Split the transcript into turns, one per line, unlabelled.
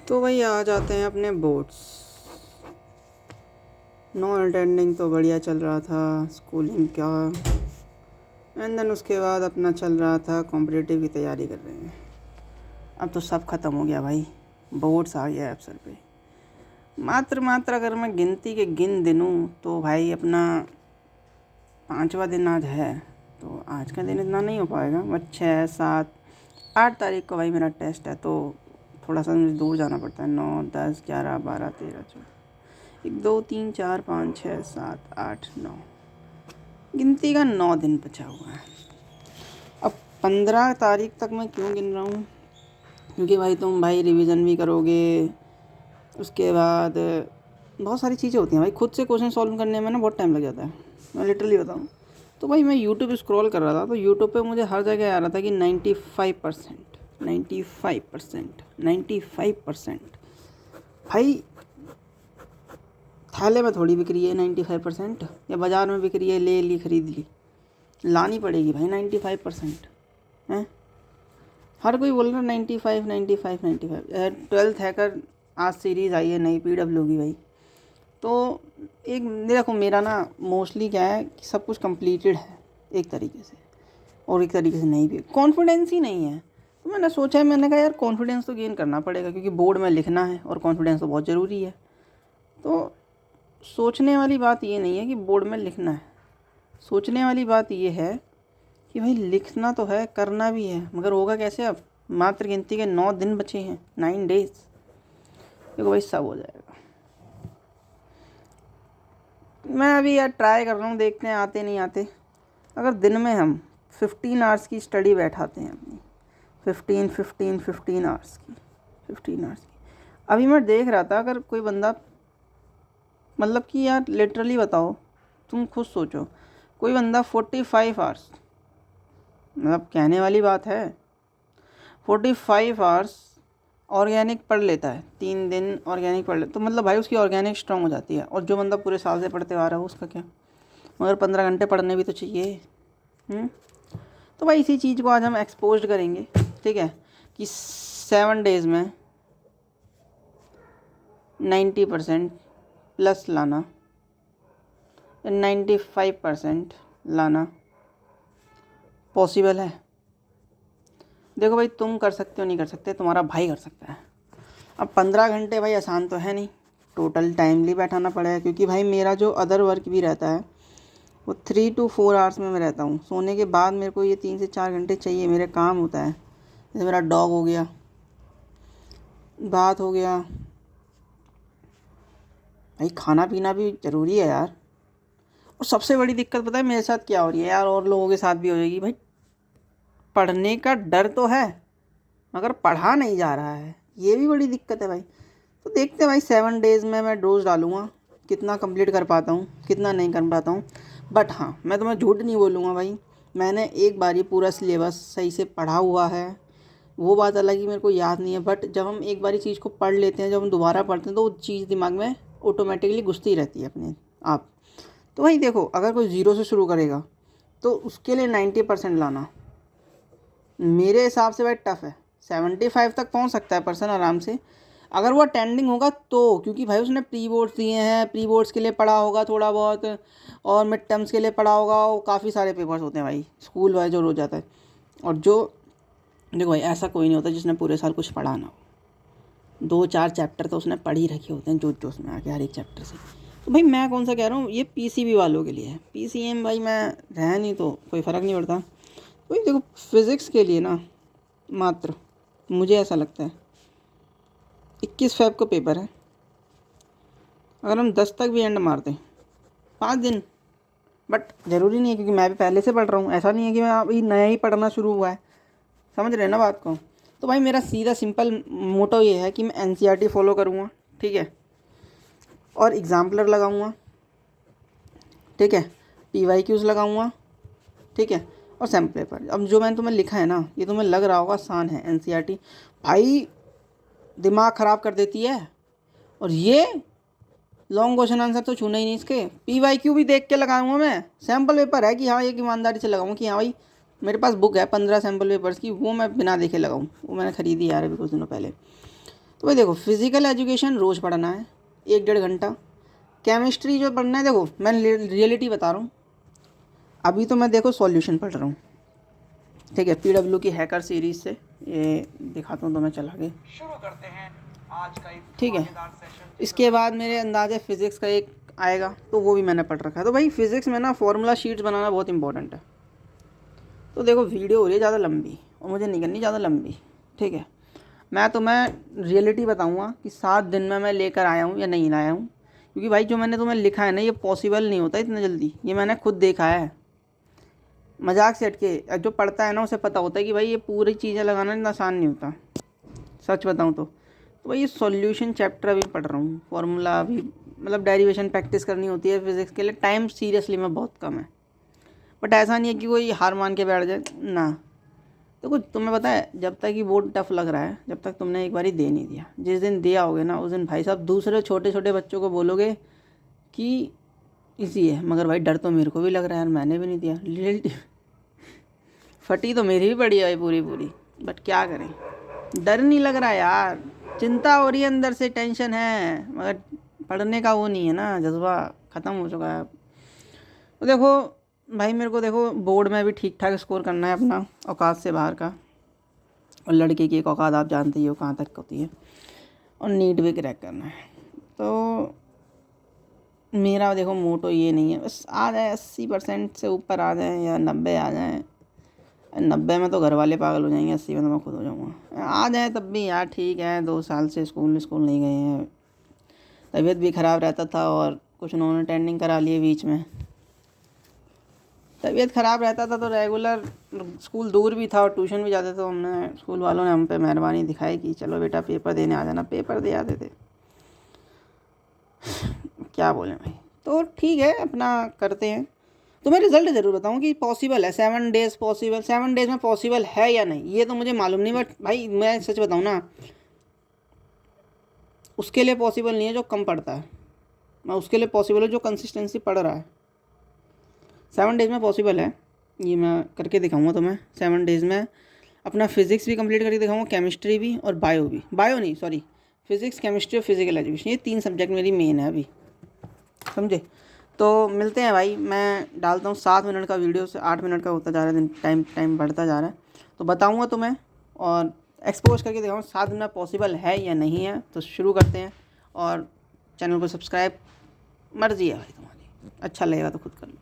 तो वही आ जाते हैं अपने बोर्ड्स। नॉन अटेंडिंग तो बढ़िया चल रहा था स्कूलिंग का, एंड देन उसके बाद अपना चल रहा था कॉम्पिटिटिव की तैयारी कर रहे हैं। अब तो सब ख़त्म हो गया भाई, बोर्ड्स आ गया है अब सर पे। मात्र अगर मैं गिनती के गिन दिनूँ तो भाई अपना 5वां दिन आज है, तो आज का दिन इतना नहीं हो पाएगा, बट 6, 7, 8 तारीख को भाई मेरा टेस्ट है, तो थोड़ा सा मुझे दूर जाना पड़ता है। 9, 10, 11, 12, 13, 14, 1, 2, 3, 4, 5, 6, 7, 8, 9, गिनती का 9 दिन बचा हुआ है। अब 15 तारीख तक मैं क्यों गिन रहा हूँ, क्योंकि भाई तुम भाई रिवीजन भी करोगे, उसके बाद बहुत सारी चीज़ें होती हैं भाई। खुद से क्वेश्चन सॉल्व करने में ना बहुत टाइम लग जाता है, मैं लिटरली बताऊँ तो। भाई मैं यूट्यूब स्क्रॉल कर रहा था, तो यूट्यूब पे मुझे हर जगह आ रहा था कि 95%, 95%, 95%। भाई थैले में थोड़ी बिक रही है 95%, या बाज़ार में बिक रही है, ले ली खरीद ली, लानी पड़ेगी भाई 95%। हैं, हर कोई बोल रहा है 95, 95, 95। 12th हैकर आज सीरीज़ आई है नई PW की भाई। तो एक देखो मेरा ना मोस्टली क्या है कि सब कुछ कंप्लीटेड है एक तरीके से, और एक तरीके से नहीं भी, कॉन्फिडेंस ही नहीं है। तो मैंने सोचा है, मैंने कहा यार कॉन्फिडेंस तो गेन करना पड़ेगा, क्योंकि बोर्ड में लिखना है और कॉन्फिडेंस तो बहुत ज़रूरी है। तो सोचने वाली बात ये नहीं है कि बोर्ड में लिखना है, सोचने वाली बात ये है कि भाई लिखना तो है, करना भी है, मगर होगा कैसे। अब मात्र गिनती के 9 दिन बचे हैं, 9 डेज। देखो भाई सब हो जाएगा। मैं अभी यार ट्राई कर रहा हूँ, देखते हैं आते नहीं आते। अगर दिन में हम 15 आवर्स की स्टडी बैठाते हैं अपनी, 15 आवर्स की, 15 आवर्स की। अभी मैं देख रहा था, अगर कोई बंदा, मतलब कि यार लिटरली बताओ, तुम खुद सोचो, कोई बंदा 45 आवर्स, मतलब कहने वाली बात है, 45 आवर्स ऑर्गेनिक पढ़ लेता है, 3 दिन ऑर्गेनिक पढ़ लेता, तो मतलब भाई उसकी ऑर्गेनिक स्ट्रांग हो जाती है। और जो बंदा पूरे साल से पढ़ते आ रहा है उसका क्या, मगर 15 घंटे पढ़ने भी तो चाहिए। तो भाई इसी चीज़ को आज हम एक्सपोज करेंगे, ठीक है, कि 7 डेज़ में 90% प्लस लाना, 95% लाना पॉसिबल है। देखो भाई तुम कर सकते हो नहीं कर सकते, तुम्हारा भाई कर सकता है। अब 15 घंटे भाई आसान तो है नहीं, टोटल टाइमली बैठाना पड़ेगा, क्योंकि भाई मेरा जो अदर वर्क भी रहता है वो 3 to 4 आवर्स में मैं रहता हूँ। सोने के बाद मेरे को ये 3 से 4 घंटे चाहिए, मेरे काम होता है, जैसे मेरा डॉग हो गया, बात हो गया, भाई खाना पीना भी ज़रूरी है यार। और सबसे बड़ी दिक्कत पता है मेरे साथ क्या हो रही है यार, और लोगों के साथ भी हो जाएगी भाई, पढ़ने का डर तो है मगर पढ़ा नहीं जा रहा है, ये भी बड़ी दिक्कत है भाई। तो देखते हैं भाई 7 डेज़ में मैं डोज डालूँगा, कितना कंप्लीट कर पाता हूँ कितना नहीं कर पाता हूँ। बट हाँ, मैं तुम्हें झूठ नहीं बोलूँगा भाई, मैंने एक बार ही पूरा सिलेबस सही से पढ़ा हुआ है। वो बात अलग ही मेरे को याद नहीं है, बट जब हम एक बारी चीज़ को पढ़ लेते हैं, जब हम दोबारा पढ़ते हैं, तो वो चीज़ दिमाग में ऑटोमेटिकली घुसती रहती है अपने आप। तो भाई देखो, अगर कोई ज़ीरो से शुरू करेगा तो उसके लिए 90% लाना मेरे हिसाब से भाई टफ़ है। 75 तक पहुंच सकता है पर्सन आराम से, अगर वो अटेंडिंग होगा तो, क्योंकि भाई उसने प्री बोर्ड्स दिए हैं, प्री बोर्ड्स के लिए पढ़ा होगा थोड़ा बहुत, और मिड टर्म्स के लिए पढ़ा होगा, वो काफ़ी सारे पेपर्स होते हैं भाई स्कूल वाइज जो हो जाता है। और जो देखो भाई, ऐसा कोई नहीं होता जिसने पूरे साल कुछ पढ़ा ना हो, 2-4 चैप्टर तो उसने पढ़ ही रखे होते हैं जोश जोश में आके हर एक चैप्टर से। तो भाई मैं कौन सा कह रहा हूँ, ये PCB वालों के लिए है। PCM भाई मैं रह नहीं तो कोई फ़र्क नहीं पड़ता। भाई देखो फिज़िक्स के लिए ना, मात्र मुझे ऐसा लगता है 21 फ़रवरी को पेपर है, अगर हम 10 तक भी एंड मार दें, 5 दिन, बट ज़रूरी नहीं है, क्योंकि मैं भी पहले से पढ़ रहा हूँ, ऐसा नहीं है कि मैं अभी नया ही पढ़ना शुरू हुआ है, समझ रहे हैं ना बात को। तो भाई मेरा सीधा सिंपल मोटो ये है कि मैं NCERT फॉलो करूँगा, ठीक है, और एग्जाम्पलर लगाऊँगा, ठीक है, PYQs लगाऊँगा, ठीक है, और सैम्पल पेपर। अब जो मैंने तुम्हें लिखा है ना, ये तुम्हें लग रहा होगा आसान है, NCERT भाई दिमाग ख़राब कर देती है। और ये लॉन्ग क्वेश्चन आंसर तो छूना ही नहीं, इसके PYQ भी देख के लगाऊंगा मैं, सैम्पल पेपर है कि हाँ, एक ईमानदारी से लगाऊंगा कि हाँ भाई मेरे पास बुक है 15 सैम्पल पेपर्स की, वो मैं बिना देखे लगाऊँ, वो मैंने ख़रीदी यार अभी कुछ दिनों पहले। तो भाई देखो, फिज़िकल एजुकेशन रोज़ पढ़ना है 1-1.5 घंटा। केमिस्ट्री जो पढ़ना है, देखो मैं रियलिटी बता रहा हूँ, अभी तो मैं देखो सॉल्यूशन पढ़ रहा हूँ, ठीक है, PW की हैकर सीरीज़ से। ये दिखाता हूँ तो मैं चला के शुरू करते हैं आज का, ठीक है। इसके बाद मेरे अंदाज़े फ़िज़िक्स का एक आएगा, तो वो भी मैंने पढ़ रखा है। तो भाई फ़िज़िक्स में ना फॉर्मूला शीट्स बनाना बहुत इंपॉर्टेंट है। तो देखो वीडियो हो रही है ज़्यादा लंबी, और मुझे नहीं करनी ज़्यादा लंबी, ठीक है। मैं रियलिटी बताऊँगा कि 7 दिन में मैं लेकर आया हूँ या नहीं लाया हूँ, क्योंकि भाई जो मैंने तुम्हें लिखा है ना, ये पॉसिबल नहीं होता इतना जल्दी, ये मैंने खुद देखा है। मजाक से हट के जो पढ़ता है ना, उसे पता होता है कि भाई ये पूरी चीज़ें लगाना इतना आसान नहीं होता, सच बताऊँ तो भाई ये सॉल्यूशन चैप्टर अभी पढ़ रहा हूँ, फार्मूला अभी मतलब डेरिवेशन प्रैक्टिस करनी होती है फिज़िक्स के लिए। टाइम सीरियसली में बहुत कम है, बट ऐसा नहीं है कि कोई हार मान के बैठ जाए ना। तो कुछ तुम्हें पता है, जब तक ये बोर्ड टफ लग रहा है, जब तक तुमने एक बारी दे नहीं दिया, जिस दिन दिया होगे ना, उस दिन भाई साहब दूसरे छोटे छोटे बच्चों को बोलोगे कि इजी है, मगर भाई डर तो मेरे को भी लग रहा है यार, मैंने भी नहीं दिया। रियलिटी फटी तो मेरी भी पड़ी है पूरी पूरी, बट क्या करें, डर नहीं लग रहा यार, चिंता हो रही है अंदर से, टेंशन है, मगर पढ़ने का वो नहीं है ना, जज्बा ख़त्म हो चुका है। तो देखो भाई, मेरे को देखो बोर्ड में भी ठीक ठाक स्कोर करना है अपना, औकात से बाहर का, और लड़के की एक औकात आप जानते ही हो कहाँ तक होती है, और नीट भी क्रैक करना है। तो मेरा देखो मोटो ये नहीं है, बस आ जाए 80% से ऊपर आ जाए, या 90 आ जाए। 90 में तो घर वाले पागल हो जाएंगे, 80 में तो मैं खुद हो जाऊँगा। आ जाए तब भी यार ठीक है, 2 साल से स्कूल नहीं गए हैं, तबीयत भी ख़राब रहता था, और कुछ उन्होंने ट्रेनिंग करा लिए बीच में। तबीयत ख़राब रहता था तो रेगुलर स्कूल दूर भी था और ट्यूशन भी जाते थे, तो हमने स्कूल वालों ने हम पे मेहरबानी दिखाई कि चलो बेटा पेपर देने आ जाना, पेपर दे आते थे। क्या बोलें भाई, तो ठीक है अपना करते हैं। तो मैं रिज़ल्ट ज़रूर बताऊँ कि पॉसिबल है 7 डेज़, पॉसिबल 7 डेज़ में पॉसिबल है या नहीं, ये तो मुझे मालूम नहीं, बट भाई मैं सच बताऊँ ना, उसके लिए पॉसिबल नहीं है जो कम पढ़ता है, मैं उसके लिए पॉसिबल है जो कंसिस्टेंसी पढ़ रहा है। 7 डेज़ में पॉसिबल है, ये मैं करके दिखाऊंगा तुम्हें। 7 डेज़ में अपना फिज़िक्स भी कंप्लीट करके दिखाऊंगा, केमिस्ट्री भी, और बायो भी, बायो नहीं सॉरी, फिज़िक्स, केमिस्ट्री और फिज़िकल एजुकेशन, ये 3 सब्जेक्ट मेरी मेन है अभी, समझे। तो मिलते हैं भाई, मैं डालता हूँ 7 मिनट का वीडियो, से 8 मिनट का होता जा रहा है, टाइम बढ़ता जा रहा है, तो बताऊँगा तुम्हें और एक्सपोज करके दिखाऊँगा 7 दिन में पॉसिबल है या नहीं है। तो शुरू करते हैं, और चैनल को सब्सक्राइब, मर्ज़ी है भाई तुम्हारी, अच्छा लगेगा तो खुद कर लो।